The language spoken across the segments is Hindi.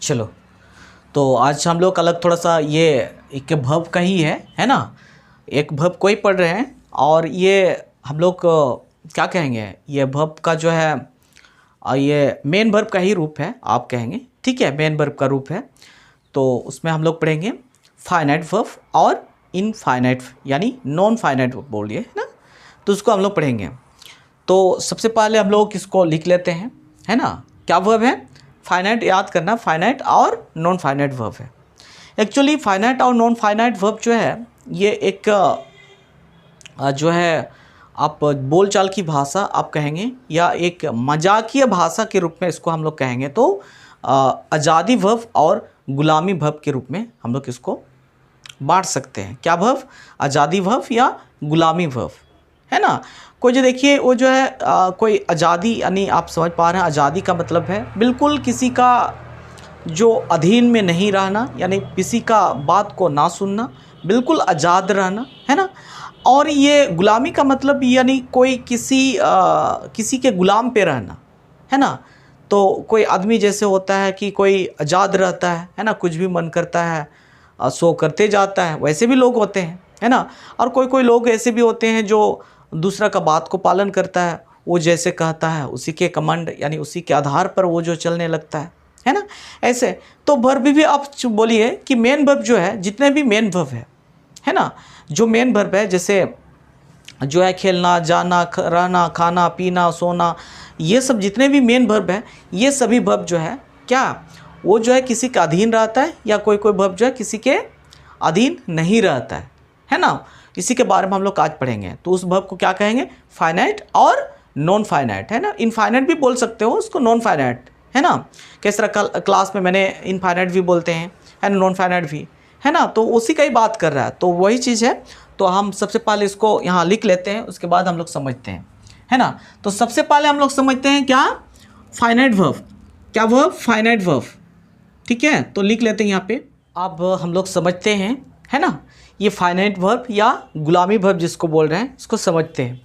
चलो, तो आज हम लोग अलग थोड़ा सा ये एक भव का ही है ना। एक भव को ही पढ़ रहे हैं और ये हम लोग क्या कहेंगे, ये भव का जो है ये मेन वर्ब का ही रूप है आप कहेंगे, ठीक है, मेन वर्ब का रूप है। तो उसमें हम लोग पढ़ेंगे फाइनाइट वर्ब और इनफाइनाइट यानी नॉन फाइनाइट वर्ब बोलिए है ना, तो उसको हम लोग पढ़ेंगे। तो सबसे पहले हम लोग इसको लिख लेते हैं, है ना। क्या वर्ब है? फाइनाइट, याद करना, फाइनाइट और नॉन फाइनाइट वर्ब है। एक्चुअली फाइनाइट और नॉन फाइनाइट वर्ब जो है ये एक जो है आप बोलचाल की भाषा आप कहेंगे या एक मजाकिया भाषा के रूप में इसको हम लोग कहेंगे, तो आज़ादी वर्ब और गुलामी वर्ब के रूप में हम लोग इसको बांट सकते हैं। क्या वर्ब? आज़ादी वर्ब या गुलामी वर्ब, है ना। कोई जो देखिए वो जो है कोई आज़ादी यानी आप समझ पा रहे हैं, आज़ादी का मतलब है बिल्कुल किसी का जो अधीन में नहीं रहना, यानी किसी का बात को ना सुनना, बिल्कुल आज़ाद रहना, है ना। और ये गुलामी का मतलब यानी कोई किसी के गुलाम पे रहना, है ना। तो कोई आदमी जैसे होता है कि कोई आज़ाद रहता है ना, कुछ भी मन करता है सो करते जाता है, वैसे भी लोग होते हैं, है ना। और कोई लोग ऐसे भी होते हैं जो दूसरा का बात को पालन करता है, वो जैसे कहता है उसी के कमांड यानी उसी के आधार पर वो जो चलने लगता है ना। ऐसे तो वर्ब भी आप बोलिए कि मेन वर्ब जो है, जितने भी मेन वर्ब है ना, जो मेन वर्ब है जैसे जो है खेलना, जाना, रहना, खाना, पीना, सोना, ये सब जितने भी मेन वर्ब है, ये सभी वर्ब जो है क्या वो जो है किसी का अधीन रहता है या कोई वर्ब जो है किसी के अधीन नहीं रहता है ना। इसी के बारे में हम लोग आज पढ़ेंगे। तो उस वर्ब को क्या कहेंगे? फाइनाइट और नॉन फाइनाइट, है ना। इनफाइनाइट भी बोल सकते हो उसको, नॉन फाइनाइट, है ना। किस तरह क्लास में मैंने इनफाइनाइट भी बोलते हैं, है ना, नॉन फाइनाइट भी, है ना। तो उसी का ही बात कर रहा है, तो वही चीज़ है। तो हम सबसे पहले इसको यहाँ लिख लेते हैं, उसके बाद हम लोग समझते हैं, है ना। तो सबसे पहले हम लोग समझते हैं क्या? Finite verb. क्या वर्ब? फाइनाइट वर्ब, ठीक है। तो लिख लेते हैं यहाँ पे। अब हम लोग समझते हैं, है ना, ये फाइनाइट वर्ब या गुलामी वर्ब जिसको बोल रहे हैं, इसको समझते हैं,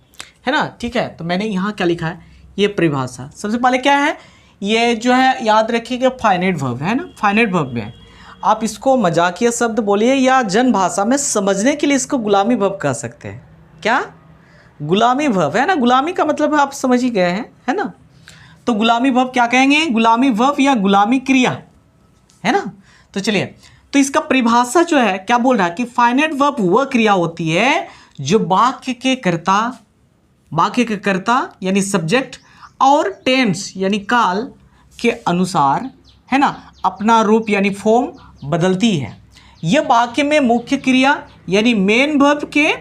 है ना। ठीक है, तो मैंने यहाँ क्या लिखा है, ये परिभाषा। सबसे पहले क्या है, ये जो है याद रखिएगा फाइनाइट वर्ब है ना। फाइनाइट वर्ब में आप इसको मजाकिया शब्द बोलिए या जन भाषा में समझने के लिए इसको गुलामी वर्ब कह सकते हैं। क्या? गुलामी वर्ब, है ना। गुलामी का मतलब आप समझ ही गए हैं, है ना। तो गुलामी वर्ब क्या कहेंगे? गुलामी वर्ब या गुलामी क्रिया, है ना। तो चलिए, तो इसका परिभाषा जो है क्या बोल रहा है कि फाइनाइट वर्ब वह क्रिया होती है जो वाक्य के कर्ता यानी सब्जेक्ट और टेंस यानी काल के अनुसार, है ना, अपना रूप यानी फॉर्म बदलती है। यह वाक्य में मुख्य क्रिया यानी मेन वर्ब के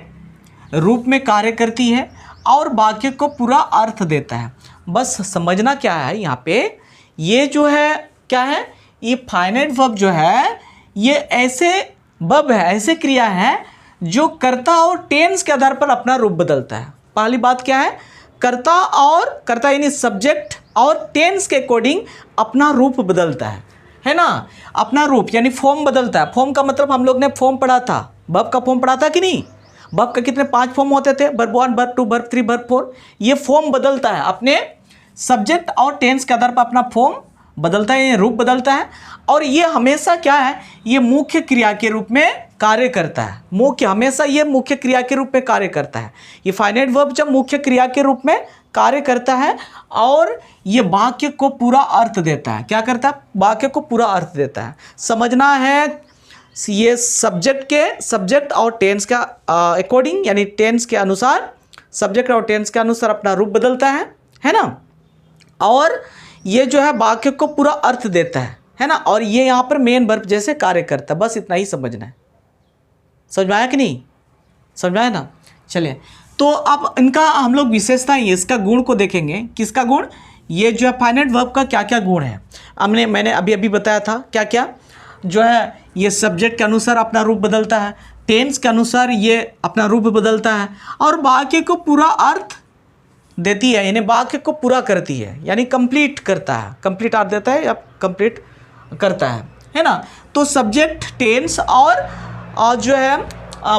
रूप में कार्य करती है और वाक्य को पूरा अर्थ देता है। बस समझना क्या है यहाँ पे, ये जो है क्या है, ये फाइनाइट वर्ब जो है ये ऐसे वर्ब है, ऐसे क्रिया है जो कर्ता और टेंस के आधार पर अपना रूप बदलता है। पहली बात क्या है, कर्ता यानी सब्जेक्ट और टेंस के अकॉर्डिंग अपना रूप बदलता है ना। अपना रूप यानी फॉर्म बदलता है। फॉर्म का मतलब हम लोग ने फॉर्म पढ़ा था, वर्ब का फॉर्म पढ़ा था कि नहीं। वर्ब का कितने 5 फॉर्म होते थे, वर्ब 1, वर्ब 2, वर्ब 3, वर्ब 4। ये फॉर्म बदलता है, अपने सब्जेक्ट और टेंस के आधार पर अपना फॉर्म बदलता है, ये रूप बदलता है। और ये हमेशा क्या है, ये मुख्य क्रिया के रूप में कार्य करता है। हमेशा ये मुख्य क्रिया के रूप में कार्य करता है। ये फाइनाइट वर्ब जब मुख्य क्रिया के रूप में कार्य करता है और ये वाक्य को पूरा अर्थ देता है। क्या करता है? वाक्य को पूरा अर्थ देता है। समझना है, ये सब्जेक्ट और टेंस का अकॉर्डिंग यानी टेंस के अनुसार, सब्जेक्ट और टेंस के अनुसार अपना रूप बदलता है ना। और ये जो है वाक्य को पूरा अर्थ देता है ना। और ये यहाँ पर मेन वर्ब जैसे कार्य करता है। बस इतना ही समझना है। समझ में आया कि नहीं? समझ में आया ना। चलिए, तो अब इनका हम लोग विशेषताएं, इसका गुण को देखेंगे। किसका गुण? ये जो है फाइनाइट वर्ब का क्या क्या गुण है मैंने अभी बताया था। क्या क्या जो है, ये सब्जेक्ट के अनुसार अपना रूप बदलता है, टेंस के अनुसार ये अपना रूप बदलता है और वाक्य को पूरा अर्थ देती है, यानी वाक्य को पूरा करती है, यानी कंप्लीट करता है। कंप्लीट अर्थ देता है या कंप्लीट करता है ना। तो सब्जेक्ट, टेंस और जो है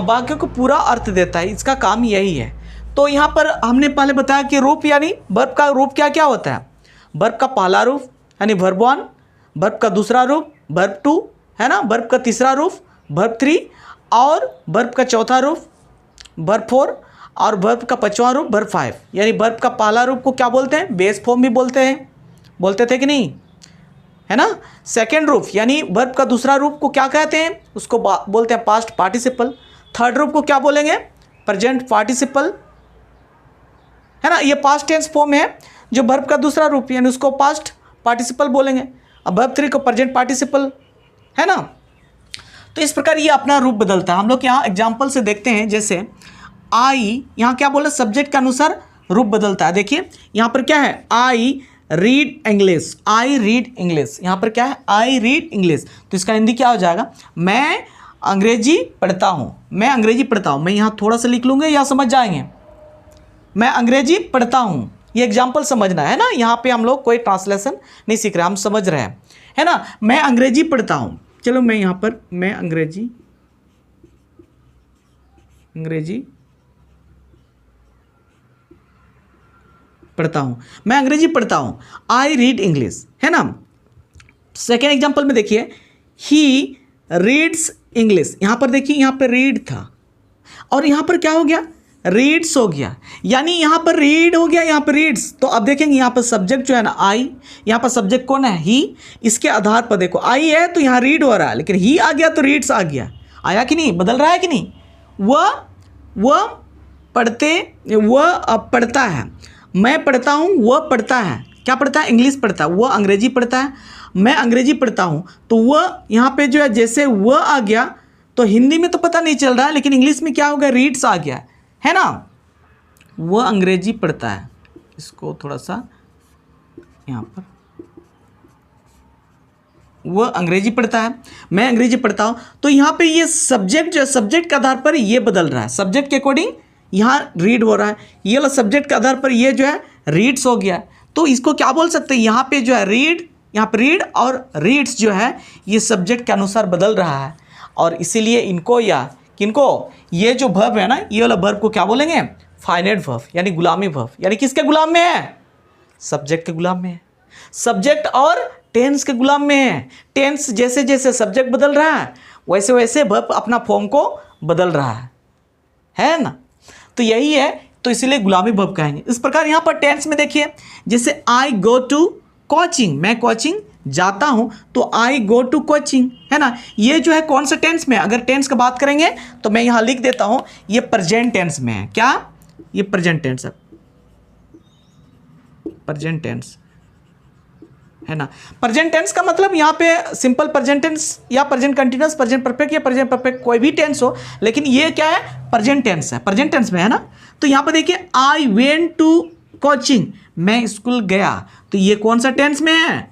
वाक्य को पूरा अर्थ देता है, इसका काम यही है। तो यहाँ पर हमने पहले बताया कि रूप यानी वर्ब का रूप क्या क्या होता है। वर्ब का पहला रूप यानी वर्ब 1, वर्ब का दूसरा रूप वर्ब 2, है ना, वर्ब का तीसरा रूप वर्ब 3, और वर्ब का चौथा रूप वर्ब 4, और वर्ब का पांचवा रूप वर्ब 5। यानी वर्ब का पहला रूप को क्या बोलते हैं? बेस फॉर्म भी बोलते हैं, बोलते थे कि नहीं, है ना। सेकेंड रूप यानी वर्ब का दूसरा रूप को क्या कहते हैं? उसको बोलते हैं पास्ट पार्टिसिपल। थर्ड रूप को क्या बोलेंगे? प्रेजेंट पार्टिसिपल, है ना। ये पास्ट टेंस फॉर्म है जो वर्ब का दूसरा रूप, यानी उसको पास्ट पार्टिसिपल बोलेंगे। अब वर्ब 3 को प्रेजेंट पार्टिसिपल, है ना। तो इस प्रकार ये अपना रूप बदलता है। हम लोग यहाँ एग्जाम्पल से देखते हैं, जैसे आई, यहाँ क्या बोले? सब्जेक्ट के अनुसार रूप बदलता है। देखिए यहाँ पर क्या है? I read English, I read English. यहाँ पर क्या है? I read English. तो इसका हिंदी क्या हो जाएगा? मैं अंग्रेजी पढ़ता हूँ, मैं अंग्रेजी पढ़ता हूँ। मैं यहाँ थोड़ा सा लिख लूँगा या समझ जाएंगे? मैं अंग्रेजी पढ़ता हूँ, ये एग्जाम्पल समझना है ना। यहाँ पे हम लोग कोई ट्रांसलेशन नहीं सीख रहे, हम समझ रहे हैं, है ना। मैं अंग्रेजी पढ़ता हूँ। चलो मैं यहाँ पर मैं अंग्रेजी पढ़ता हूँ, मैं अंग्रेजी पढ़ता हूँ। आई रीड इंग्लिश, है ना। सेकेंड एग्जाम्पल में देखिए, ही रीड्स इंग्लिश। यहाँ पर देखिए, यहाँ पर रीड था और यहाँ पर क्या हो गया? रीड्स हो गया। यानी यहाँ पर रीड हो गया, यहाँ पर रीड्स। तो अब देखेंगे यहाँ पर सब्जेक्ट जो है ना आई, यहाँ पर सब्जेक्ट कौन है? ही। इसके आधार पर देखो आई है तो यहाँ रीड हो रहा है, लेकिन ही आ गया तो रीड्स आ गया। आया कि नहीं? बदल रहा है कि नहीं? वह पढ़ता है, मैं पढ़ता हूँ, वह पढ़ता है। क्या पढ़ता है? इंग्लिश पढ़ता है। वह अंग्रेजी पढ़ता है, मैं अंग्रेजी पढ़ता हूँ। तो वह यहाँ पे जो है, जैसे वह आ गया तो हिंदी में तो पता नहीं चल रहा है, लेकिन इंग्लिश में क्या हो गया? रीड्स आ गया, है ना। वह अंग्रेजी पढ़ता है, इसको थोड़ा सा यहाँ पर, वह अंग्रेजी पढ़ता है, मैं अंग्रेजी पढ़ता हूँ। तो यहाँ पे ये सब्जेक्ट जो है, सब्जेक्ट के आधार पर ये बदल रहा है। सब्जेक्ट के अकॉर्डिंग यहाँ रीड हो रहा है, ये वाला सब्जेक्ट के आधार पर ये जो है रीड्स हो गया। तो इसको क्या बोल सकते हैं? यहाँ पे जो है रीड, यहाँ पे रीड और रीड्स जो है ये सब्जेक्ट के अनुसार बदल रहा है। और इसीलिए इनको या किनको, ये जो वर्ब है ना, ये वाला वर्ब को क्या बोलेंगे? फाइनाइट वर्ब, यानी गुलामी वर्ब। यानी किसके गुलाम में है? सब्जेक्ट के गुलाम में है। सब्जेक्ट और टेंस के गुलाम में है। टेंस जैसे जैसे सब्जेक्ट बदल रहा है वैसे वैसे वर्ब अपना फॉर्म को बदल रहा है ना। तो यही है, तो इसीलिए गुलामी वर्ब कहेंगे। इस प्रकार यहाँ पर टेंस में देखिए, जैसे आई गो टू कोचिंग, मैं कोचिंग जाता हूँ, तो आई गो टू कोचिंग, है ना। ये जो है कौन सा टेंस में? अगर टेंस का बात करेंगे तो मैं यहाँ लिख देता हूँ, ये प्रेजेंट टेंस में है। क्या? ये प्रेजेंट टेंस है, प्रेजेंट टेंस, है ना। प्रेजेंट टेंस का मतलब यहाँ पे सिंपल प्रेजेंट टेंस या प्रेजेंट कंटिन्यूअस, प्रेजेंट परफेक्ट या प्रेजेंट परफेक्ट, कोई भी टेंस हो, लेकिन ये क्या है? प्रेजेंट टेंस है, प्रेजेंट टेंस में, है ना। तो यहाँ पे देखिए, आई वेंट टू कोचिंग, मैं स्कूल गया। तो ये कौन सा टेंस में है?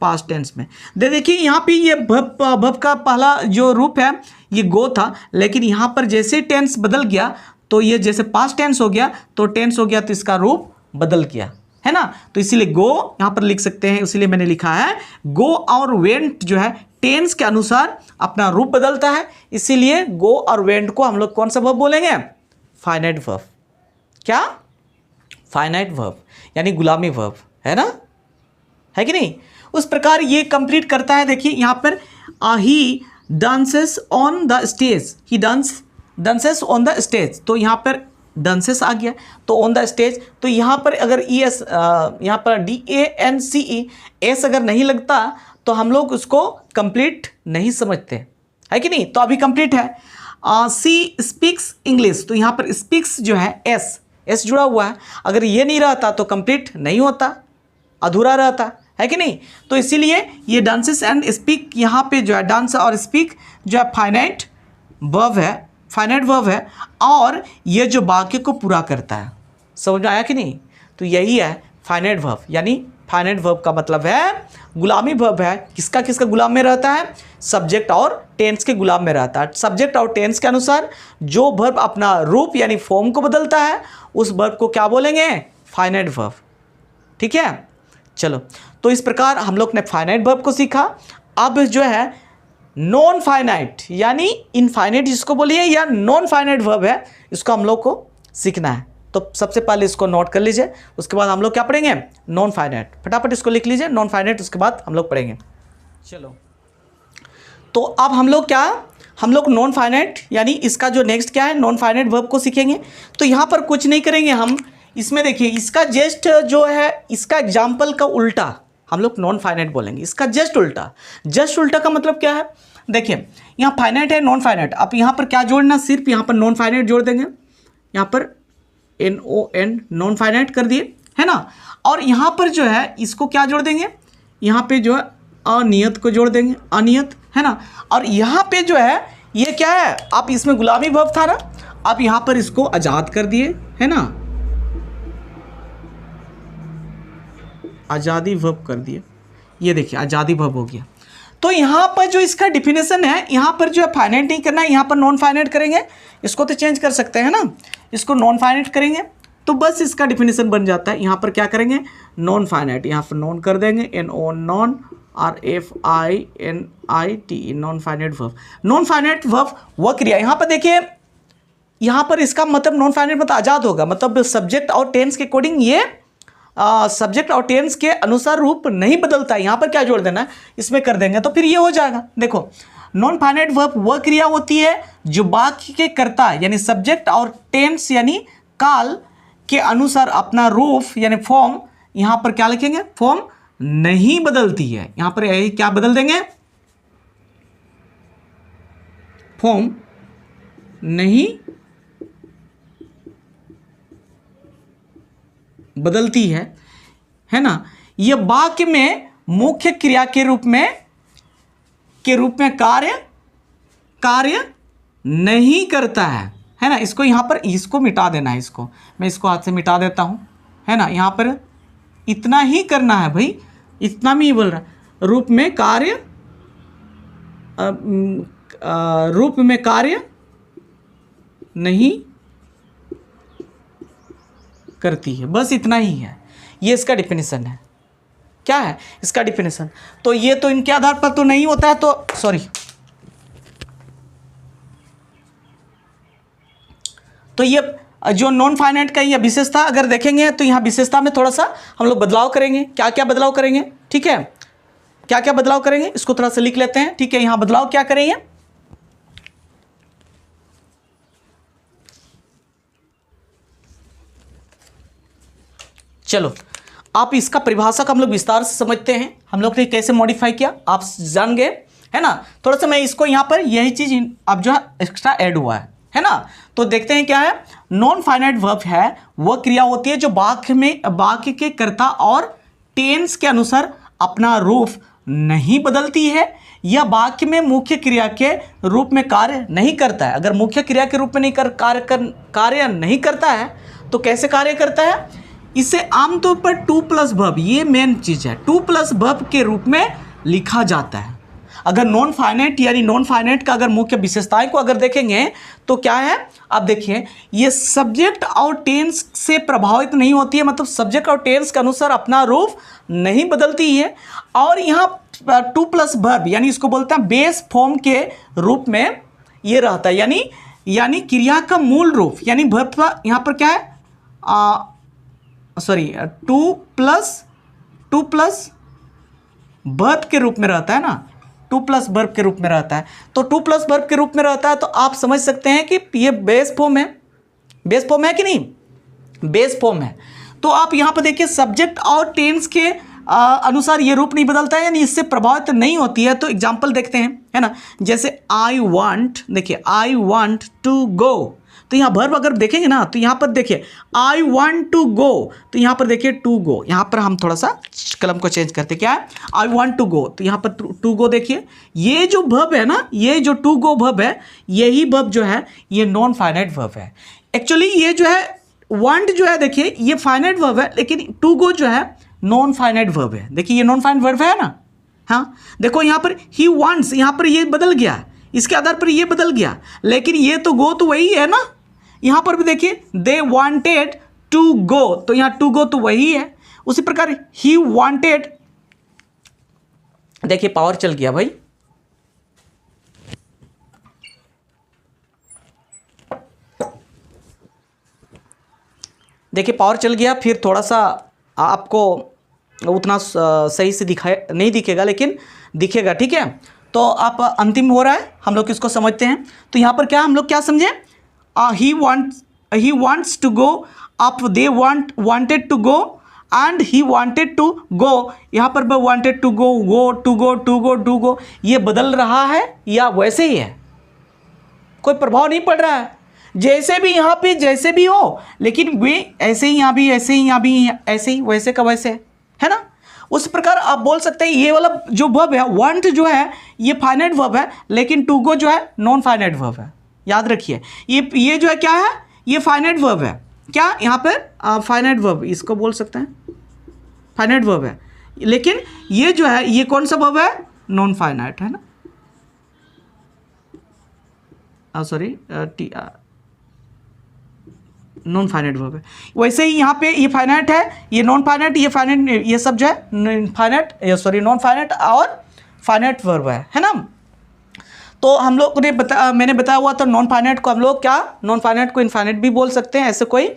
पास्ट टेंस में। देखिए यहाँ पे ये भव का पहला जो रूप है ये गो था, लेकिन यहाँ पर जैसे टेंस बदल गया तो ये जैसे पास्ट टेंस हो गया तो टेंस हो गया, तो इसका रूप बदल गया, है ना। तो इसीलिए गो यहाँ पर लिख सकते हैं, इसीलिए मैंने लिखा है गो और वेंट जो है टेंस के अनुसार अपना रूप बदलता है। इसीलिए गो और वेंट को हम लोग कौन सा वर्ब बोलेंगे? Finite verb. क्या? फाइनाइट वर्ब, यानी गुलामी वर्ब, है ना, है कि नहीं। उस प्रकार ये कंप्लीट करता है। देखिए यहाँ पर he dances on the stage, he dances on the stage. तो यहाँ पर डांसेस आ गया, तो ऑन द स्टेज। तो यहाँ पर अगर ES, यहाँ पर DANCE एस अगर नहीं लगता तो हम लोग उसको कंप्लीट नहीं समझते, है कि नहीं। तो अभी कंप्लीट है। सी स्पीक्स इंग्लिश, तो यहाँ पर स्पीक्स जो है एस जुड़ा हुआ है, अगर ये नहीं रहता तो कंप्लीट नहीं होता, अधूरा रहता, है कि नहीं। तो इसीलिए ये डांसेस एंड स्पीक, यहाँ पे जो है डांस और स्पीक जो है फाइनाइट वर्ब है, फाइनाइट वर्ब है, और ये जो वाक्य को पूरा करता है। समझ में आया कि नहीं। तो यही है फाइनाइट वर्ब, यानी फाइनाइट वर्ब का मतलब है गुलामी वर्ब है। किसका किसका गुलाम में रहता है? सब्जेक्ट और टेंस के गुलाम में रहता है। सब्जेक्ट और टेंस के अनुसार जो वर्ब अपना रूप यानी फॉर्म को बदलता है उस वर्ब को क्या बोलेंगे? Finite verb. ठीक है, चलो। तो इस प्रकार हम लोग ने फाइनाइट वर्ब को सीखा। अब जो है नॉन फाइनाइट यानी इनफाइनाइट जिसको बोलिए या नॉन फाइनाइट वर्ब है, इसको हम लोग को सीखना है। तो सबसे पहले इसको नोट कर लीजिए, उसके बाद हम लोग क्या पढ़ेंगे, नॉन फाइनाइट। फटाफट इसको लिख लीजिए, नॉन फाइनाइट, उसके बाद हम लोग पढ़ेंगे। चलो, तो अब हम लोग नॉन फाइनाइट यानी इसका जो नेक्स्ट क्या है, नॉन फाइनाइट वर्ब को सीखेंगे। तो यहाँ पर कुछ नहीं करेंगे हम, इसमें देखिए इसका जस्ट जो है, इसका एग्जाम्पल का उल्टा हम लोग नॉन फाइनाइट बोलेंगे, इसका जस्ट उल्टा। जस्ट उल्टा का मतलब क्या है, देखिए यहाँ फाइनाइट है, नॉन फाइनाइट, अब यहाँ पर क्या जोड़ना, सिर्फ यहाँ पर नॉन फाइनाइट जोड़ देंगे, यहाँ पर NON नॉन फाइनाइट कर दिए, है ना। और यहाँ पर जो है इसको क्या जोड़ देंगे, यहाँ पे जो है अनियत को जोड़ देंगे, अनियत, है ना। और यहाँ पे जो है ये क्या है, आप इसमें गुलामी वर्ब था ना, आप यहाँ पर इसको आज़ाद कर दिए, है ना, आज़ादी वर्ब कर दिए, ये देखिए आज़ादी वर्ब हो गया। तो यहाँ पर जो इसका डिफिनेशन है, यहाँ पर जो है फाइनाइट नहीं करना है, यहाँ पर नॉन फाइनाइट करेंगे, इसको तो चेंज कर सकते हैं ना, इसको नॉन फाइनाइट करेंगे तो बस इसका डिफिनेशन बन जाता है। यहाँ पर क्या करेंगे, नॉन फाइनाइट, यहाँ पर नॉन कर देंगे, NO non, RFINIT non finite verb. Non finite verb वह क्रिया, यहाँ पर देखिए, यहाँ पर इसका मतलब नॉन फाइनाइट मतलब आज़ाद होगा, मतलब सब्जेक्ट और टेंस के अकॉर्डिंग ये सब्जेक्ट और टेंस के अनुसार रूप नहीं बदलता है। यहाँ पर क्या जोड़ देना है, इसमें कर देंगे तो फिर ये हो जाएगा। देखो, नॉन फाइनाइट वर्ब वह क्रिया होती है जो वाक्य के कर्ता यानी सब्जेक्ट और टेंस यानी काल के अनुसार अपना रूप यानी फॉर्म, यहाँ पर क्या लिखेंगे, फॉर्म नहीं बदलती है। यहाँ पर यही क्या बदल देंगे, फॉर्म नहीं बदलती है ना। यह वाक्य में मुख्य क्रिया के रूप में कार्य नहीं करता है ना। इसको यहाँ पर इसको मिटा देना है, इसको मैं इसको हाथ से मिटा देता हूँ, है ना। यहाँ पर इतना ही करना है भाई, इतना में ही बोल रहा है, रूप में कार्य नहीं करती है, बस इतना ही है। ये इसका डिफिनेशन है। क्या है इसका डिफिनेशन, तो ये तो इनके आधार पर तो नहीं होता है, तो सॉरी, तो ये जो नॉन फाइनाइट का ये विशेषता अगर देखेंगे तो यहाँ विशेषता में थोड़ा सा हम लोग बदलाव करेंगे। क्या क्या बदलाव करेंगे, ठीक है, क्या क्या बदलाव करेंगे, इसको थोड़ा सा लिख लेते हैं, ठीक है। यहाँ बदलाव क्या करेंगे, चलो आप इसका परिभाषा का हम लोग विस्तार से समझते हैं, हम लोग ने कैसे मॉडिफाई किया आप जान गए, है ना। थोड़ा सा मैं इसको यहाँ पर यही चीज अब जो है एक्स्ट्रा ऐड हुआ है ना। तो देखते हैं क्या है, नॉन फाइनाइट वर्ब है वह क्रिया होती है जो वाक्य के कर्ता और टेंस के अनुसार अपना रूप नहीं बदलती है या वाक्य में मुख्य क्रिया के रूप में कार्य नहीं करता है। अगर मुख्य क्रिया के रूप में नहीं कार्य नहीं करता है तो कैसे कार्य करता है, इसे आमतौर पर 2+ वर्ब, ये मेन चीज है, 2+ वर्ब के रूप में लिखा जाता है। अगर नॉन फाइनाइट यानी नॉन फाइनाइट का अगर मुख्य विशेषताएं को अगर देखेंगे तो क्या है, आप देखिए ये सब्जेक्ट और टेंस से प्रभावित नहीं होती है, मतलब सब्जेक्ट और टेंस के अनुसार अपना रूप नहीं बदलती है। और यहाँ 2+ वर्ब यानी इसको बोलते हैं बेस फॉर्म के रूप में ये रहता है, यानी क्रिया का मूल रूप, यानी वर्ब का यहाँ पर क्या है, 2+ वर्ब के रूप में रहता है ना, 2+ वर्ब के रूप में रहता है। तो 2+ वर्ब के रूप में रहता है तो आप समझ सकते हैं कि ये बेस फॉर्म है, बेस फॉर्म है कि नहीं, बेस फॉर्म है। तो आप यहाँ पर देखिए सब्जेक्ट और टेंस के अनुसार ये रूप नहीं बदलता है, यानी इससे प्रभावित नहीं होती है। तो एग्जाम्पल देखते हैं, है ना, जैसे आई वांट, देखिए आई वांट टू गो, तो यहाँ वर्ब अगर देखेंगे ना तो यहाँ पर देखिए आई वांट टू गो, तो यहाँ पर देखिए टू गो, यहाँ पर हम थोड़ा सा कलम को चेंज करते, क्या है आई वांट टू गो, तो यहाँ पर टू गो देखिए, ये जो वर्ब है ना, ये जो टू गो वर्ब है, यही वर्ब जो है ये नॉन फाइनाइट वर्ब है। एक्चुअली ये जो है वांट जो है, देखिए ये फाइनाइट वर्ब है, लेकिन टू गो जो है नॉन फाइनाइट वर्ब है। देखिए ये नॉन फाइनाइट वर्ब है ना, हाँ देखो यहाँ पर ही वांट्स, यहाँ पर ये बदल गया, इसके आधार पर ये बदल गया, लेकिन ये तो गो तो वही है ना। यहाँ पर भी देखिए दे वांटेड टू गो, तो यहाँ टू गो तो वही है। उसी प्रकार ही वांटेड, देखिए पावर चल गया भाई, देखिए पावर चल गया, फिर थोड़ा सा आपको उतना सही से नहीं दिखेगा, लेकिन दिखेगा, ठीक है। तो आप अंतिम हो रहा है, हम लोग इसको समझते हैं। तो यहाँ पर क्या हम लोग क्या समझे, he wants to go up, they wanted to go and he wanted to go. यहाँ पर wanted to go, to go, ये बदल रहा है या वैसे ही है, कोई प्रभाव नहीं पड़ रहा है, जैसे भी यहाँ पे जैसे भी हो, लेकिन वे ऐसे ही यहाँ भी, ऐसे ही यहाँ भी, ऐसे ही वैसे का वैसे है ना। उस प्रकार आप बोल सकते हैं ये वाला जो वर्ब है, वांट जो है ये फाइनाइट वर्ब है, लेकिन टू गो जो है नॉन फाइनाइट वर्ब है। याद रखिए ये जो है क्या है, ये फाइनाइट वर्ब है। क्या यहाँ पर फाइनाइट वर्ब इसको बोल सकते हैं, फाइनाइट वर्ब है, लेकिन ये जो है ये कौन सा वर्ब है, नॉन फाइनाइट है ना, सॉरी नॉन फाइनाइट वर्ब है। वैसे ही यहाँ पे ये फाइनाइट है, ये नॉन फाइनाइट, ये फाइनाइट, ये सब जो है फाइनाइट, सॉरी नॉन फाइनाइट और फाइनाइट वर्ब है ना। तो हम लोग ने मैंने बताया हुआ था नॉन फाइनाइट को हम लोग क्या, नॉन फाइनाइट को इनफाइनाइट भी बोल सकते हैं, ऐसे कोई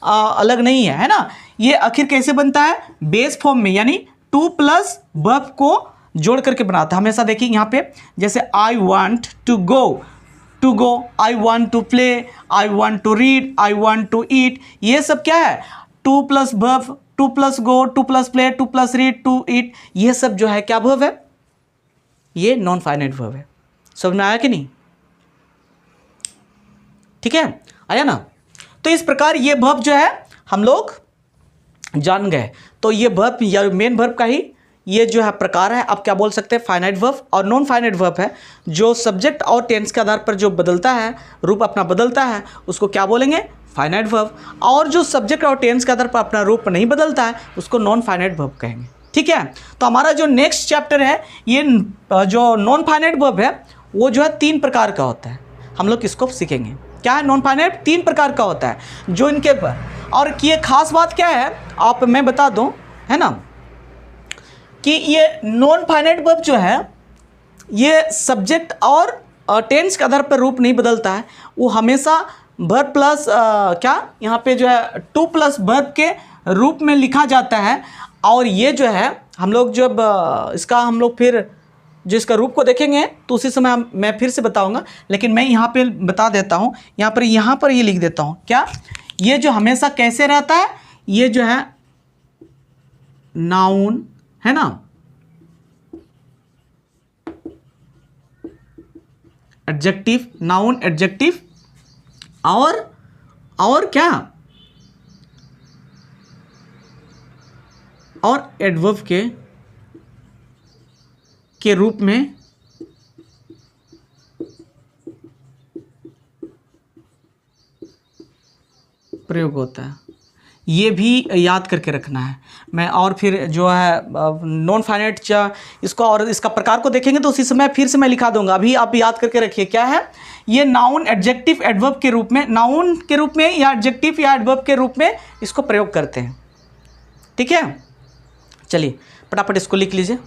अलग नहीं है ना। ये आखिर कैसे बनता है, बेस फॉर्म में, यानी टू प्लस वर्ब को जोड़ करके बनाता है हमेशा। देखिए यहाँ पे जैसे I want to go, I want to play, I want to read, I want to eat, ये सब क्या है, to plus verb, to plus go, to plus play, to plus read, to eat, ये सब जो है क्या वर्ब है, ये नॉन फाइनाइट वर्ब है। समझ में आया कि नहीं, ठीक है, आया ना। तो इस प्रकार ये वर्ब जो है हम लोग जान गए। तो ये वर्ब या मेन वर्ब का ही ये जो है प्रकार है, आप क्या बोल सकते हैं, फाइनाइट वर्ब। और नॉन फाइनाइट वर्ब है जो सब्जेक्ट और टेंस के आधार पर जो बदलता है, रूप अपना बदलता है, उसको क्या बोलेंगे, फाइनाइट वर्ब। और जो सब्जेक्ट और टेंस के आधार पर अपना रूप नहीं बदलता है, उसको नॉन फाइनाइट वर्ब कहेंगे, ठीक है। तो हमारा जो नेक्स्ट चैप्टर है, ये जो नॉन फाइनाइट वर्ब है वो जो है 3 प्रकार का होता है, हम लोग इसको सीखेंगे। क्या है, नॉन फाइनाइट 3 प्रकार का होता है जो इनके पर। और ये खास बात क्या है, आप मैं बता दूं, है ना, कि ये नॉन फाइनाइट वर्ब जो है ये सब्जेक्ट और टेंस के आधार पर रूप नहीं बदलता है, वो हमेशा वर्ब प्लस क्या यहाँ पे जो है टू प्लस वर्ब के रूप में लिखा जाता है। और ये जो है हम लोग जब इसका हम लोग फिर जो इसका रूप को देखेंगे तो उसी समय मैं फिर से बताऊंगा, लेकिन मैं यहाँ पे बता देता हूँ, यहाँ पर ये लिख देता हूँ। क्या, ये जो हमेशा कैसे रहता है, ये जो है नाउन है ना, एडजेक्टिव, नाउन एडजेक्टिव और क्या, और एडवर्ब के रूप में प्रयोग होता है। ये भी याद करके रखना है। मैं और फिर जो है नॉन फाइनाइट इसको और इसका प्रकार को देखेंगे तो उसी समय फिर से मैं लिखा दूंगा। अभी आप याद करके रखिए क्या है, ये नाउन एडजेक्टिव एडवर्ब के रूप में, नाउन के रूप में या एडजेक्टिव या एडवर्ब के रूप में इसको प्रयोग करते हैं, ठीक है। चलिए फटाफट इसको लिख लीजिए।